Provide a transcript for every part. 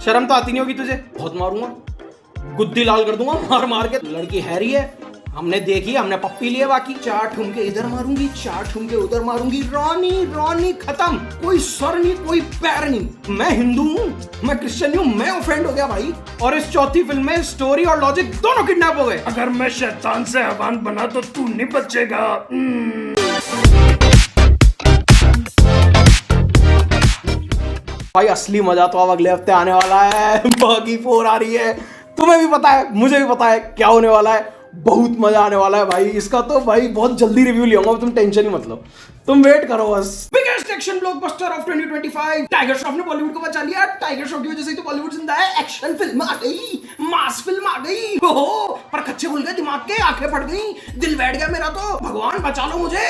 शर्म तो आती नहीं होगी तुझे? बहुत मारूंगा, गुद्दी लाल कर दूंगा मार मार के। लड़की हैरी है, हमने देखी, हमने पप्पी लिए, बाकी 4 ठुमके इधर मारूंगी, 4 ठुमके उधर मारूंगी। रॉनी रॉनी खत्म, कोई सर नहीं, कोई पैर नहीं। मैं हिंदू हूँ, मैं क्रिश्चियन हूँ, मैं ऑफेंड हो गया भाई। और इस चौथी फिल्म में स्टोरी और लॉजिक दोनों किडनैप हो गए। अगर मैं शैतान से हैवान बना तो तू नहीं बचेगा। भाई असली मजा तो अब अगले हफ्ते आने वाला है। बागी 4 आ रही है, तुम्हें भी पता है, मुझे भी पता है क्या होने वाला है। बहुत मजा आने वाला है भाई इसका तो। भाई बहुत जल्दी रिव्यू लियाऊंगा, तुम टेंशन ही मत लो, तुम वेट करो बस। Biggest action blockbuster of 2025, tiger Shroff ने बॉलीवुड को बचा लिया। टाइगर श्रॉफ की वजह से तो बॉलीवुड जिंदा है। एक्शन फिल्म आ गई, मास फिल्म आ गई। हो पर कच्चे खुल गए दिमाग के, आंखें फट गई, दिल बैठ गया मेरा तो। भगवान बचा लो मुझे।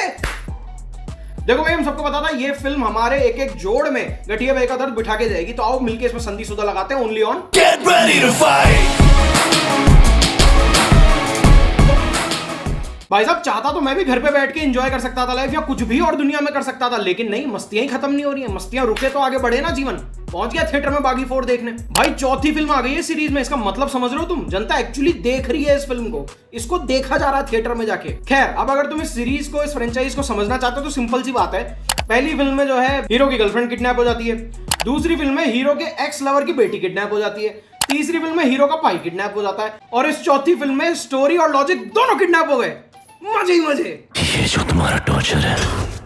देखो भाई, हम सबको पता था ये फिल्म हमारे एक एक जोड़ में गठिया भाई का दर्द बिठा के जाएगी। तो आओ मिलके इसमें संधि सुधा लगाते हैं। Only on Get ready to fight! भाई साहब, चाहता तो मैं भी घर पे बैठ के एंजॉय कर सकता था लाइफ, या कुछ भी और दुनिया में कर सकता था, लेकिन नहीं, मस्तियां ही खत्म नहीं हो रही हैं। मस्तियां रुके तो आगे बढ़े ना जीवन। पहुंच गया थिएटर में बागी 4 देखने। भाई चौथी फिल्म आ गई है सीरीज में, इसका मतलब समझ रहे हो तुम? जनता एक्चुअली देख रही है इस फिल्म को, इसको देखा जा रहा है थिएटर में जाके। खैर, अब अगर तुम इस सीरीज को, इस फ्रेंचाइज को समझना चाहते हो तो सिंपल सी बात है। पहली फिल्म में जो है हीरो की गर्लफ्रेंड किडनैप हो जाती है। दूसरी फिल्म में हीरो के एक्स लवर की बेटी किडनैप हो जाती है। तीसरी फिल्म में हीरो का भाई किडनैप हो जाता है। और इस चौथी फिल्म में स्टोरी और लॉजिक दोनों किडनैप हो गए। मजे ही मजे। ये जो तुम्हारा टॉर्चर है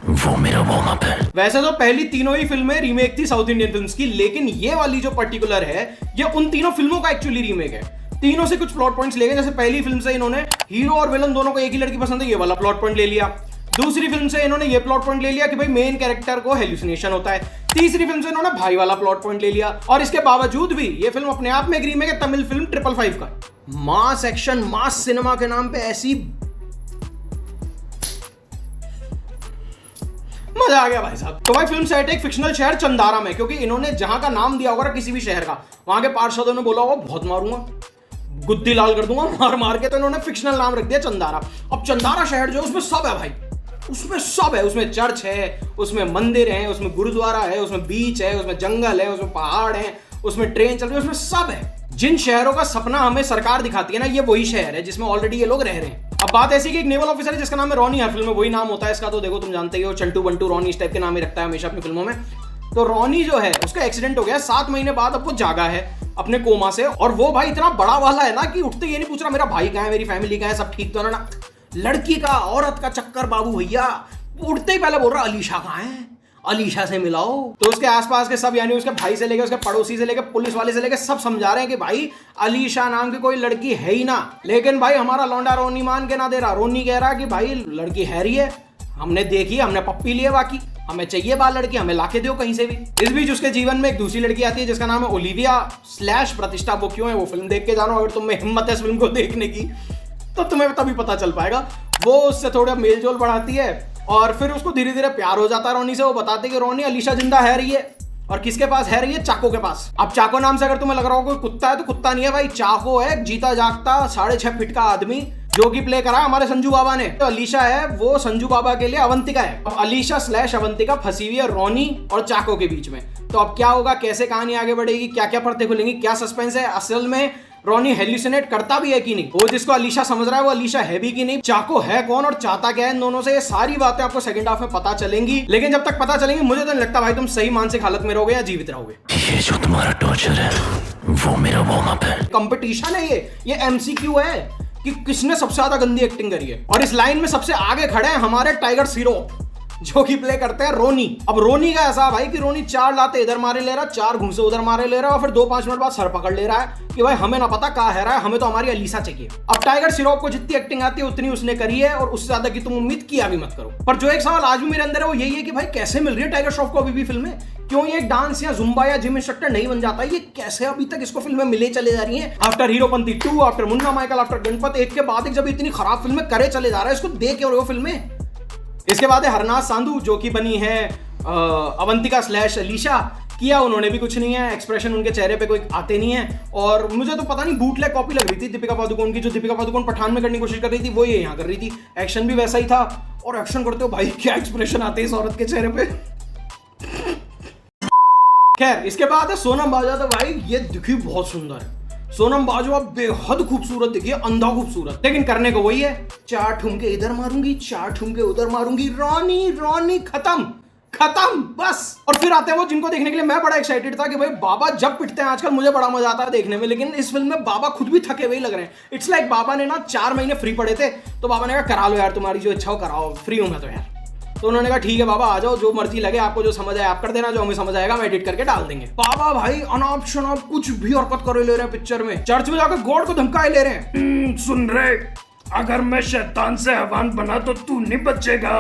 वो मेरा वार्म अप है। वैसे तो पहली तीनों ही फिल्में रीमेक थी साउथ इंडियन फिल्म्स की, लेकिन ये वाली जो पर्टिकुलर है ये उन तीनों फिल्मों का एक्चुअली रीमेक है। तीनों से कुछ प्लॉट पॉइंट्स ले गए। जैसे पहली फिल्म से इन्होंने हीरो और विलन दोनों को एक ही लड़की पसंद है, ये वाला प्लॉट पॉइंट ले लिया। दूसरी फिल्म से इन्होंने ये प्लॉट पॉइंट ले लिया कि भाई मेन कैरेक्टर को हेलुसिनेशन होता है। तीसरी फिल्म से इन्होंने भाई वाला प्लॉट पॉइंट ले लिया। और इसके बावजूद भी ये फिल्म अपने आप में एक रीमेक है तमिल फिल्म 555 का। मास एक्शन, मास सिनेमा के नाम पे ऐसी मजा आ गया भाई साहब। तो भाई फिल्म सेट एक फिक्शनल शहर चंदारा में, क्योंकि इन्होंने जहां का नाम दिया होगा किसी भी शहर का, वहां के पार्षदों ने बोला होगा बहुत मारूंगा, गुद्दी लाल कर दूंगा मार मार के, तो इन्होंने फिक्शनल नाम रख दिया चंदारा। अब चंदारा शहर जो है उसमें सब है भाई, उसमें सब है। उसमें चर्च है, उसमें मंदिर है, उसमें गुरुद्वारा है, उसमें बीच है, उसमें जंगल है, उसमें पहाड़ है, उसमें ट्रेन चल रही है, उसमें सब है। जिन शहरों का सपना हमें सरकार दिखाती है ना, ये वही शहर है जिसमें ऑलरेडी ये लोग रह रहे हैं। अब बात ऐसी कि एक नेवल ऑफिसर है जिसका नाम है रॉनी, हर फिल्म में वही नाम होता है इसका, तो देखो तुम जानते ही हो, चंटू बंटू रॉनी इस टाइप के नाम ही रखता है हमेशा अपनी फिल्मों में। तो रॉनी जो है उसका एक्सीडेंट हो गया, 7 महीने बाद अब वो जागा है अपने कोमा से। और वो भाई इतना बड़ा वाला है ना कि उठते ये नहीं पूछ रहा मेरा भाई कहाँ है, मेरी फैमिली कहाँ है, सब ठीक तो है ना। लड़की का, औरत का चक्कर बाबू भैया। उठते ही पहले बोल रहा अलीशा कहाँ है, अलीशा से मिलाओ। तो उसके आसपास के सब, यानी उसके भाई से लेके, उसके पड़ोसी से लेके, पुलिस वाले से लेके, सब समझा रहे हैं कि भाई अलीशा नाम की कोई लड़की है ही ना। लेकिन भाई हमारा लौंडा रोनी मान के ना दे रहा। रोनी कह रहा कि भाई लड़की हैरी है, हमने देखी, हमने पप्पी लिए, बाकी हमें चाहिए बाल लड़की, हमें लाके दो कहीं से भी। इस बीच उसके जीवन में एक दूसरी लड़की आती है जिसका नाम है ओलिविया / प्रतिष्ठा। वो क्यों है वो फिल्म देख के जानो। अगर तुम में हिम्मत है इस फिल्म को देखने की तो तुम्हें तभी पता चल पाएगा। वो उससे थोड़ा मेल जोल बढ़ाती है और फिर उसको धीरे धीरे प्यार हो जाता है रोनी से। वो बताते कि रोनी अलीशा जिंदा है रही है, और किसके पास है रही है, चाको के पास। अब चाको नाम से अगर तुम्हें लग रहा हो कोई कुत्ता है, तो कुत्ता नहीं है भाई, चाको है, जीता जागता 6.5 फीट का आदमी, जो कि प्ले करा हमारे संजू बाबा ने। तो अलीशा है वो संजू बाबा के लिए अवंतिका है। अब अलीशा / अवंतिका फंसी हुई है रोनी और चाको के बीच में। तो अब क्या होगा, कैसे कहानी आगे बढ़ेगी, क्या क्या परतें खुलेंगी, क्या सस्पेंस है, असल में रोनी हेल्यूसिनेट करता भी है कि नहीं, वो जिसको अलीशा समझ रहा है वो अलीशा है भी कि नहीं, चाको है कौन और चाहता क्या है इन दोनों से, ये सारी बातें आपको सेकंड हाफ में पता चलेंगी। लेकिन जब तक पता चलेंगी मुझे तो नहीं लगता भाई तुम सही मानसिक हालत में रहोगे या जीवित रहोगे। ये जो तुम्हारा टॉर्चर है वो मेरा वार्म अप है। कंपटीशन है ये MCQ है कि किसने सबसे ज्यादा गंदी एक्टिंग करी है। और इस लाइन में सबसे आगे खड़े हैं हमारे टाइगर श्रॉफ, जो कि प्ले करते हैं रोनी। अब रोनी का ऐसा भाई कि रोनी 4 लाते इधर मारे ले रहा, 4 घूंसे उधर मारे ले रहा, और फिर 2-5 मिनट बाद सर पकड़ ले रहा है कि भाई हमें ना पता कहाँ है रहा है, हमें तो हमारी अलीशा चाहिए। अब टाइगर श्रॉफ को जितनी एक्टिंग आती है उतनी उसने करी है, और उससे ज्यादा की तुम उम्मीद किया भी मत करो। पर जो एक सवाल आज भी मेरे अंदर है वो यही है कि भाई कैसे मिल रही है टाइगर श्रॉफ को अभी भी फिल्में? क्यों ये डांस या जुम्बा या जिम इंस्ट्रक्टर नहीं बन जाता? ये कैसे अभी तक इसको फिल्में मिले चले जा रही हैं? After Heropanti 2, after Munna Michael, after Ganpat, एक के बाद एक जब इतनी खराब फिल्में करे चले जा रहा है, इसको देख क्यों रहे हो फिल्में? इसके बाद है हरनाथ सांधू, जो कि बनी है अवंतिका / अलीशा। किया उन्होंने भी कुछ नहीं है, एक्सप्रेशन उनके चेहरे पे कोई आते नहीं है। और मुझे तो पता नहीं बूटलेग कॉपी लग रही थी दीपिका पादुकोण की, जो दीपिका पादुकोण पठान में करने की कोशिश कर रही थी वो ये यहाँ कर रही थी। एक्शन भी वैसा ही था, और एक्शन करते हो भाई क्या एक्सप्रेशन आते हैं इस औरत के चेहरे पे। खैर इसके बाद है सोनम बाजवा। तो भाई ये दिखी बहुत सुंदर है, सोनम बाजवा बेहद खूबसूरत दिखी है, अंधा खूबसूरत, लेकिन करने को वही है, 4 ठुमके इधर मारूंगी, 4 ठुमके उधर मारूंगी, रानी रानी खत्म खत्म बस। और फिर आते हैं वो जिनको देखने के लिए मैं बड़ा एक्साइटेड था कि भाई बाबा जब पिटते हैं आजकल मुझे बड़ा मजा आता है देखने में, लेकिन इस फिल्म में बाबा खुद भी थके हुए लग रहे हैं। इट्स लाइक बाबा ने ना 4 महीने फ्री पड़े थे, तो बाबा ने कहा करा लो यार, तुम्हारी जो इच्छा हो कराओ, फ्री हूं मैं तो यार। तो उन्होंने कहा ठीक है बाबा आ जाओ, जो मर्जी लगे आपको, जो समझ आए आप कर देना, जो हमें समझ आएगा हम एडिट करके डाल देंगे। बाबा भाई अनाप शनाप कुछ भी हरकत करे ले रहे हैं पिक्चर में, चर्च में जाकर गॉड को धमकाए ले रहे हैं। सुन रहे, अगर मैं शैतान से हैवान बना तो तू नहीं बचेगा।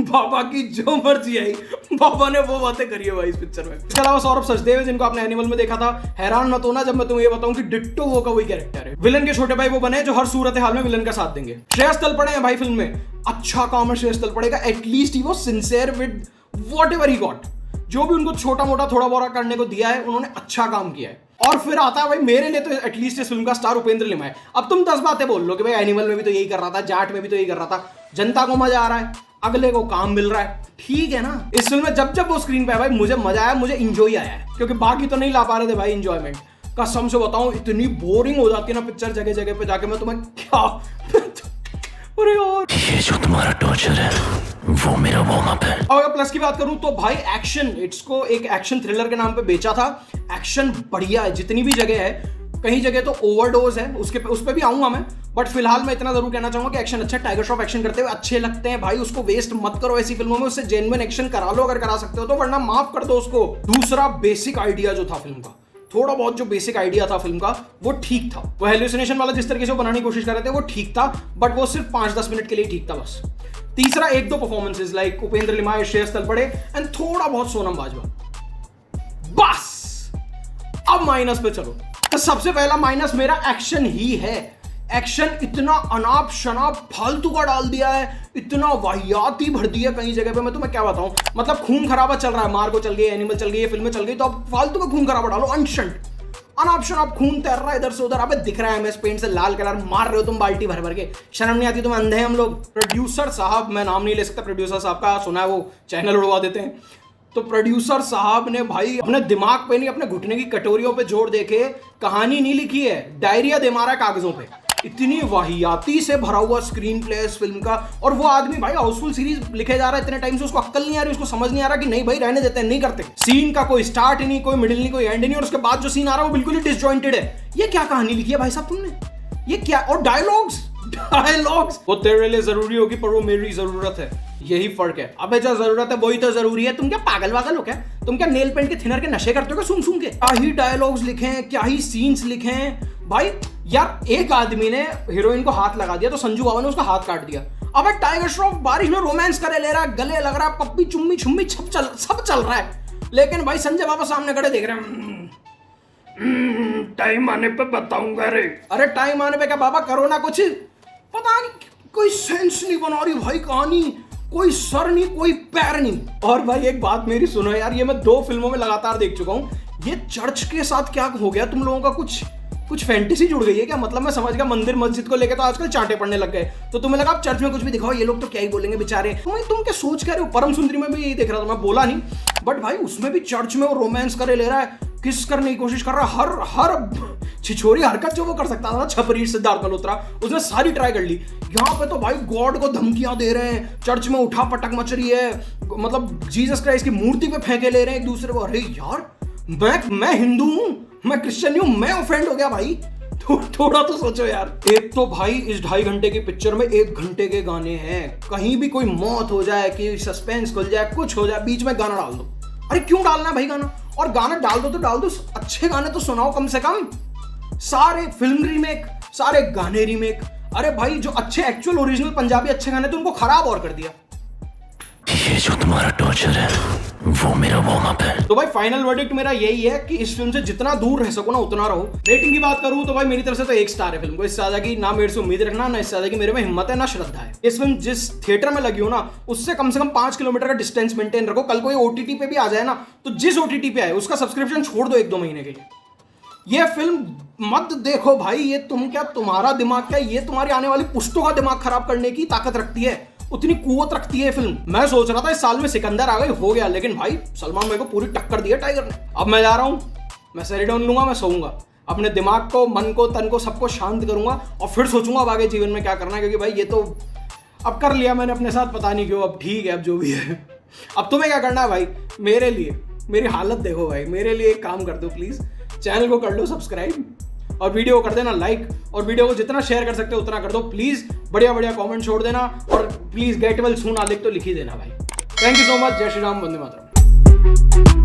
बाबा की जो मर्जी आई, बाबा ने वो बातें करी है भाई इस पिक्चर में। इसके अलावा सौरभ सचदेव है, जिनको आपने एनिमल में देखा था। हैरान मत होना जब मैं तुम्हें ये बताऊं कि डिट्टो वो का वही कैरेक्टर है। विलन के छोटे भाई वो बने जो हर सूरत हाल में विलन का साथ देंगे। श्रेयस तलपड़े हैं भाई फिल्म में, अच्छा काम है श्रेयस तलपड़े का, एटलीस्ट ही वो sincere with whatever he got, जो भी उनको छोटा मोटा थोड़ा बोरा करने को दिया है उन्होंने अच्छा काम किया है। और फिर आता है भाई मेरे लिए तो एटलीस्ट इस फिल्म का स्टार उपेंद्र लिमा है। अब तुम 10 बातें बोल लो कि भाई एनिमल में भी तो यही कर रहा था, जाट में भी तो यही कर रहा था, जनता को मजा आ रहा है, अगले को काम मिल रहा है, ठीक है ना। इस फिल्म में जब जब वो स्क्रीन पे है भाई मुझे मजा आया, मुझे इंजॉय आया है, क्योंकि बाकी तो नहीं ला पा रहे थे भाई इंजॉयमेंट। कसम से बताऊं इतनी बोरिंग हो जाती है ना पिक्चर जगह जगह पे जाके, मैं तुम्हें क्या अरे यार ये जो तुम्हारा टॉर्चर है वो मेरा वार्म अप है। और अगर प्लस की बात करूं तो भाई एक्शन, इसको एक एक्शन थ्रिलर के नाम पे बेचा था, एक्शन बढ़िया है जितनी भी जगह है, कहीं जगह तो ओवरडोज है, उस पे भी आऊंगा मैं, बट फिलहाल मैं इतना जरूर कहना चाहूंगा कि एक्शन अच्छा, टाइगर श्रॉफ एक्शन करते हुए अच्छे लगते हैं भाई, उसको वेस्ट मत करो ऐसी फिल्मों में, उससे जेन्युइन एक्शन करा लो अगर करा सकते हो तो, वरना माफ कर दो उसको। दूसरा बेसिक आइडिया जो था फिल्म का, थोड़ा बहुत जो बेसिक आइडिया था फिल्म का वो ठीक था, वो हेलुसिनेशन वाला जिस तरीके से वो बनाने की कोशिश कर रहे थे वो ठीक था, बट वो सिर्फ 5-10 मिनट के लिए ठीक था बस। तीसरा 1-2 performances like Upendra Limaye, Shreyas Talpade and थोड़ा बहुत सोनम बाजवा, बस। अब माइनस पे चलो, तो सबसे पहला माइनस मेरा एक्शन ही है। एक्शन इतना अनाप शनाप फालतू का डाल दिया है, इतना वाहियाती भर दिया कई जगह पे, मैं तुम्हें क्या बताऊं, मतलब खून खराबा चल रहा है, मार्को चल गई, एनिमल चल गई, फिल्में चल गई, तो अब फालतू का खून खराबा डालो, अनशंट अनाप शनाप खून तैर रहा है इधर से उधर, अबे दिख रहा है एमएस पेंट से लाल कलर मार रहे हो तुम बाल्टी भर भर के, शर्म नहीं आती, तुम अंधे हैं हम लोग। प्रोड्यूसर साहब, मैं नाम नहीं ले सकता प्रोड्यूसर साहब का, सुना है वो चैनल उड़वा देते हैं, तो प्रोड्यूसर साहब ने भाई अपने दिमाग पे नहीं अपने घुटने की कटोरियों पे जोर देके कहानी नहीं लिखी है, डायरिया दे मारा है कागजों पे। इतनी वाहियाती से भरा हुआ स्क्रीन प्ले इस फिल्म का, और वो आदमी भाई हाउसफुल सीरीज लिखे जा रहा है इतने टाइम से, उसको अक्ल नहीं आ रही, उसको समझ नहीं आ रहा कि नहीं भाई रहने देते हैं, नहीं करते, सीन का कोई स्टार्ट नहीं, कोई मिडिल नहीं, कोई एंड नहीं, और उसके बाद जो सीन आ रहा है वो बिल्कुल ही डिसजॉइंटेड है। ये क्या कहानी लिखी है भाई साहब तुमने, ये क्या, और डायलॉग्स वो तेरे लिए जरूरी होगी पर वो मेरी जरूरत है, यही फर्क है। अबे जो जरूरत है वही तो जरूरी है, तुम क्या पागल वागल हो क्या, तुम क्या नेल पेंट के थिनर के नशे करते हो क्या सुन सुन के, क्या ही डायलॉग्स लिखे हैं, क्या ही सीन्स लिखे हैं भाई। यार एक आदमी ने हीरोइन को हाथ लगा दिया तो संजू बाबा ने उसका हाथ काट दिया, अबे टाइगर श्रॉफ बारिश में रोमांस करे ले रहा है, गले लग रहा है, पप्पी चुम्मी छुम्मी सब चल रहा है, लेकिन भाई संजय बाबा सामने खड़े देख रहे हैं, टाइम आने पे बताऊंगा रे। अरे टाइम आने पे क्या बाबा, करो ना कुछ, पता नहीं कोई सेंस नहीं बना रही भाई कहानी, कोई सर नहीं कोई पैर नहीं। और भाई एक बात मेरी सुनो यार, ये मैं 2 फिल्मों में लगातार देख चुका हूँ, ये चर्च के साथ क्या हो गया तुम लोगों का, कुछ फैंटेसी जुड़ गई है क्या, मतलब मैं समझ गया मंदिर मस्जिद को लेकर तो आजकल चांटे पड़ने लग गए, तो तुम्हें लगा अब चर्च में कुछ भी दिखाओ ये लोग तो क्या ही बोलेंगे बेचारे, तुम क्या सोच कर रहे हो। परम सुंदरी में भी यही देख रहा था मैं, बोला नहीं, बट भाई उसमें भी चर्च में वो रोमांस करे ले रहा है, किस करने की कोशिश कर रहा है, हर छिछोरी हरकत जो वो कर सकता था, छपरी सिद्धार्थ मल्होत्रा उसने सारी ट्राई कर ली। यहाँ पे तो भाई गॉड को धमकियां दे रहे हैं, चर्च में उठा पटक मच रही है, मतलब जीसस क्राइस्ट की मूर्ति पे फेंके ले रहे हैं एक दूसरे को। अरे यार मैं हिंदू हूं, मैं क्रिश्चियन हूं, मैं ऑफेंड हो गया भाई, थोड़ा तो सोचो यार। एक तो भाई इस 2.5 घंटे की पिक्चर में 1 घंटे के गाने हैं, कहीं भी कोई मौत हो जाए कि सस्पेंस खुल जाए कुछ हो जाए बीच में गाना डाल दो, अरे क्यों डालना है भाई गाना, और गाना डाल दो तो डाल दो, अच्छे गाने तो सुनाओ कम से कम। सारे फिल्म रीमेक, सारे गाने रीमेक, अरे भाई जो अच्छे एक्चुअल ओरिजिनल पंजाबी अच्छे गाने थे उनको खराब और कर दिया। ये जो तुम्हारा टॉर्चर है वो मेरा वार्म अप है। तो भाई फाइनल वर्डिक्ट मेरा यही है कि इस फिल्म से जितना दूर रह सको ना उतना रहो। रेटिंग की बात करूं तो भाई मेरी तरफ से तो 1 स्टार है फिल्म को, इससे ज्यादा की ना मेरे से उम्मीद रखना, ना इससे ज्यादा की मेरे में हिम्मत है, ना श्रद्धा है। इस फिल्म जिस थिएटर में लगी हो ना उससे कम से कम 5 किलोमीटर का डिस्टेंस मेंटेन रखो, कल कोई ओटीटी पे भी आ जाए ना तो जिस ओटीटी पे आए उसका सब्सक्रिप्शन छोड़ दो 1-2 महीने के लिए। ये फिल्म मत देखो भाई, ये तुम्हारा दिमाग क्या, ये तुम्हारी आने वाली पुश्तों का दिमाग खराब करने की ताकत रखती है, उतनी कुवत रखती है फिल्म। मैं सोच रहा था इस साल में सिकंदर आ गई हो गया, लेकिन भाई सलमान मेरे को पूरी टक्कर दी है टाइगर ने। अब मैं जा रहा हूँ, मैं सेरेडोन लूंगा, मैं सोऊंगा, अपने दिमाग को, मन को, तन को, सबको शांत करूंगा और फिर सोचूंगा अब आगे जीवन में क्या करना है, क्योंकि भाई ये तो अब कर लिया मैंने अपने साथ, पता नहीं क्यों। अब ठीक है, अब जो भी है। अब तुम्हें क्या करना है भाई, मेरे लिए मेरी हालत देखो भाई, मेरे लिए एक काम कर दो प्लीज, चैनल को कर लो सब्सक्राइब और वीडियो को कर देना लाइक, और वीडियो को जितना शेयर कर सकते हो उतना कर दो प्लीज। बढ़िया बढ़िया कमेंट छोड़ देना और प्लीज गेट वेल सून आलिक तो लिख ही देना भाई। Thank you so much. जय श्री राम, वंदे मातरम।